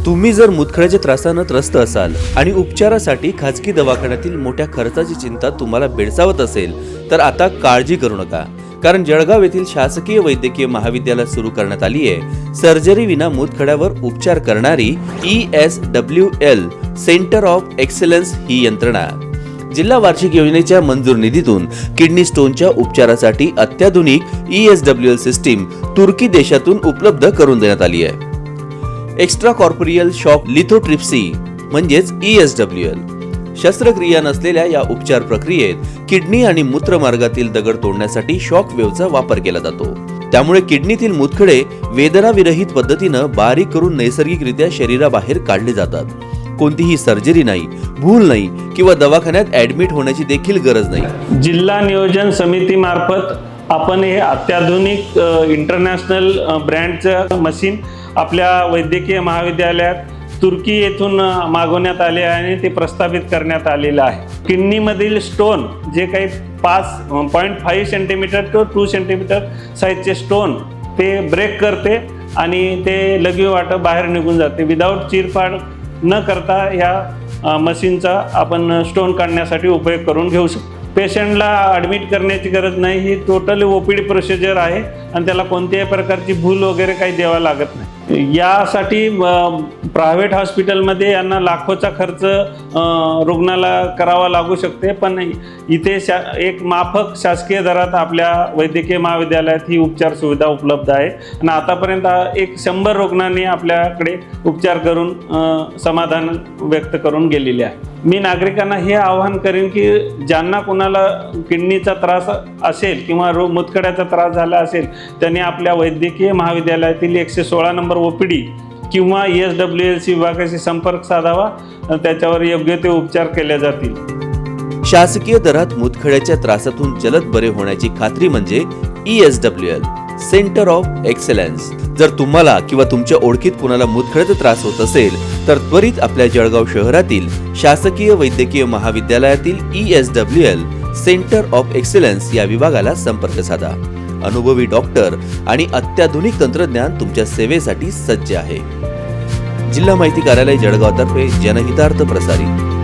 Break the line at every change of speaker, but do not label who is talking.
तुम्ही जर मुतखड्याच्या त्रासानं त्रस्त असाल आणि उपचारासाठी खाजगी दवाखान्यातील मोठ्या खर्चाची चिंता तुम्हाला भेडसावत असेल तर आता काळजी करू नका, कारण जळगाव येथील शासकीय वैद्यकीय महाविद्यालयात सुरू करण्यात आली आहे सर्जरी विना मुतखड्यावर उपचार करणारी ESWL सेंटर ऑफ एक्सलन्स ही यंत्रणा. जिल्हा वार्षिक योजनेच्या मंजूर निधीतून किडनी स्टोनच्या उपचारासाठी अत्याधुनिक ESWL सिस्टीम तुर्की देशातून उपलब्ध करून देण्यात आली आहे. एक्स्ट्रा कॉर्पोरियल शॉक लिथोट्रिप्सी म्हणजेच ESWL शस्त्रक्रिया नसलेल्या या उपचार प्रक्रियेत किडनी आणि मूत्रमार्गातील दगड तोडण्यासाठी शॉक वेव्हचा वापर केला जातो. त्यामुळे किडनीतील मुतखडे वेदनाविरहित पद्धतीनं बारीक करून नैसर्गिकरित्या शरीराबाहेर काढले जातात. कोणतीही सर्जरी नाही, भूल नाही किंवा दवाखान्यात ऍडमिट होण्याची देखील गरज नाही.
जिल्हा नियोजन समिती मार्फत आपण हे अत्याधुनिक इंटरनॅशनल ब्रँडचं मशीन आपल्या वैद्यकीय महाविद्यालयात तुर्की येथून मागवण्यात आले आहे आणि ते प्रस्थापित करण्यात आलेलं आहे. किडनीमधील स्टोन जे काही 5.5 सेंटीमीटर ते 2 सेंटीमीटर साईजचे स्टोन ते ब्रेक करते आणि ते लगेच बाहेर निघून जाते. विदाऊट चिरफाड न करता ह्या मशीनचा आपण स्टोन काढण्यासाठी उपयोग करून घेऊ शकतो. पेशंटला ॲडमिट करण्याची गरज नाही. ही टोटली OPD प्रोसिजर आहे आणि त्याला कोणत्याही प्रकारची भूल वगैरे काही द्यावा लागत नाही. यासाठी प्रायव्हेट हॉस्पिटलमध्ये यांना लाखोचा खर्च रुग्णाला करावा लागू शकते, पण इथे एक माफक शासकीय दरात आपल्या वैद्यकीय महाविद्यालयात ही उपचार सुविधा उपलब्ध आहे आणि आतापर्यंत 100 रुग्णांनी आपल्याकडे उपचार करून समाधान व्यक्त करून गेलेले आहे. मी नागरिकांना हे आवाहन करेन की ज्यांना कोणाला किडनीचा त्रास असेल किंवा मुतखड्याचा त्रास झाला असेल त्यांनी आपल्या वैद्यकीय महाविद्यालयातील 116 नंबर OPD किंवा ESWL विभागाशी संपर्क साधावा. त्याच्यावर योग्य ते उपचार केले जातील.
शासकीय दरात मुतखड्याच्या त्रासातून जलद बरे होण्याची खात्री म्हणजे ESWL सेंटर ऑफ एक्सलन्स. जर तुम्हाला किंवा तुमच्या ओळखीत कोणाला मुतखड्याचा त्रास होत असेल तर त्वरित आपल्या जळगाव शहरातील शासकीय वैद्यकीय महाविद्यालयातील ESWL सेंटर ऑफ एक्सलन्स या विभागाला संपर्क साधा. अनुभवी डॉक्टर आणि अत्याधुनिक तंत्रज्ञान तुमच्या सेवेसाठी सज्ज आहे. जिल्हा माहिती कार्यालय जळगाव तर्फे जनहितार्थ प्रसारित.